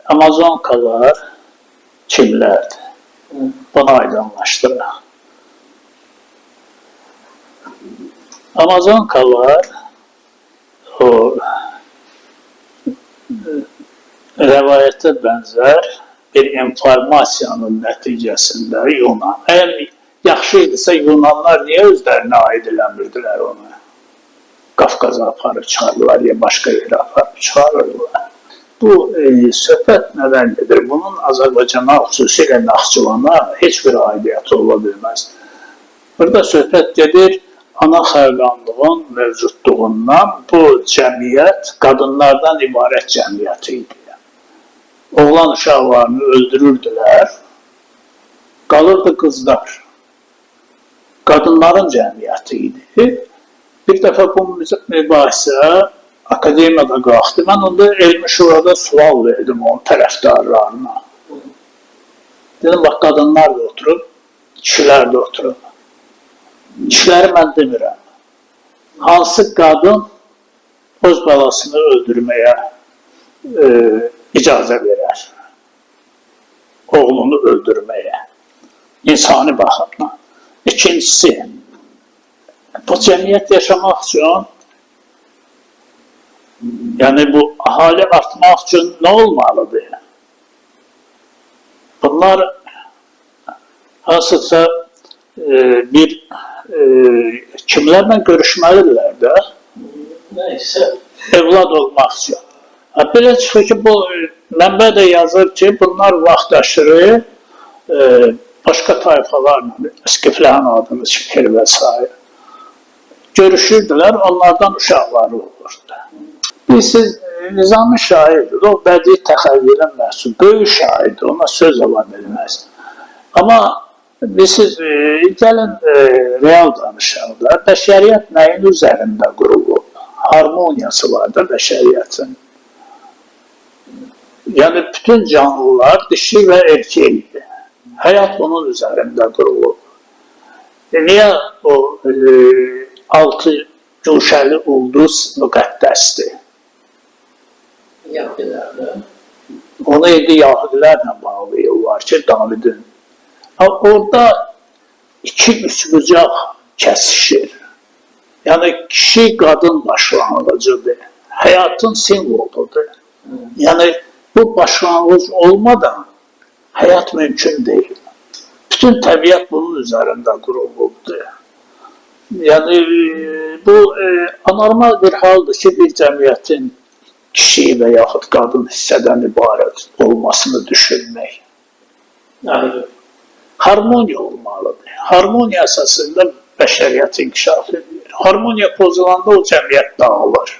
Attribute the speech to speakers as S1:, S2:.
S1: Amazonkalar kimlərdir? Bunu aydınlaşdıraq. Amazonkalar o rəvayətə bənzər bir informasiyanın nəticəsində Yunan. Əgər yaxşı idisə Yunanlar niyə özlərinə aid eləmirdilər onu? Qafqaza aparıb çıxarırlar ya başqa yerə aparıb çıxarırlar. Bu söhbət nədən gedir? Bunun Azərbaycana, xüsusilə Naxçıvana heç bir aidiyyəti ola bilməz. Burada söhbət gedir ana xəqanlığın mövcudluğundan. Bu cəmiyyət qadınlardan ibarət cəmiyyət idi. Oğlan uşaqlarını öldürürdülər, qalırdı qızlar. Qadınların cəmiyyəti idi. Bir dəfə bu mübahisə akademiyada qalxdı. Mən onda elmi şurada sual verdim onun tərəfdarlarına. Dedim, bax, qadınlar da oturub, kişilər də oturub. Kişiləri mən demirəm. Hansı qadın öz balasını öldürməyə icazə verər? Oğlunu öldürməyə. İnsani baxımdan. İkincisi, bu cəmiyyət yaşamaq üçün, yəni bu ahali artmaq üçün nə olmalıdır? Bunlar hansısa bir kimlərlə görüşməlidirlər də? Nəysə, evlad olmaq üçün. Belə çıxır ki, bu mənbə də yazır ki, bunlar vaxt aşırı başqa tayfalarla, Skiflərin adını çəkir və s. görüşürdülər, onlardan uşaqları olurdu. Bilirsiniz, Nizami şairdir, o bədii təxəyyülün məhsul, böyük şairdir, ona söz ola bilməz. Amma bilirsiniz, gəlin real danışaq da, bəşəriyyət nəyin üzərində qurulur? Harmoniyası var da bəşəriyyətin. Yəni, bütün canlılar dişi və erkəkdir. Həyat bunun üzərində qurulur. Niyə o 6 güşəli ulduz müqəddəsdir?
S2: Yahudilərlə.
S1: Onu indi Yahudilərlə bağlayırlar ki, Davidin. Orada iki üçbucaq kəsişir. Yəni, kişi qadın başlanğıcıdır. Həyatın simvoludur. Yəni, bu başlanğıc olmadan həyat mümkün deyil. Bütün təbiət bunun üzərində qurulubdur. Yəni, bu anormal bir haldır ki, bir cəmiyyətin kişi və yaxud qadın hissədən ibarət olmasını düşünmək. Yəni, harmoniya olmalıdır. Harmoniya əsasında bəşəriyyət inkişaf edir. Harmoniya pozulanda o cəmiyyət dağılır.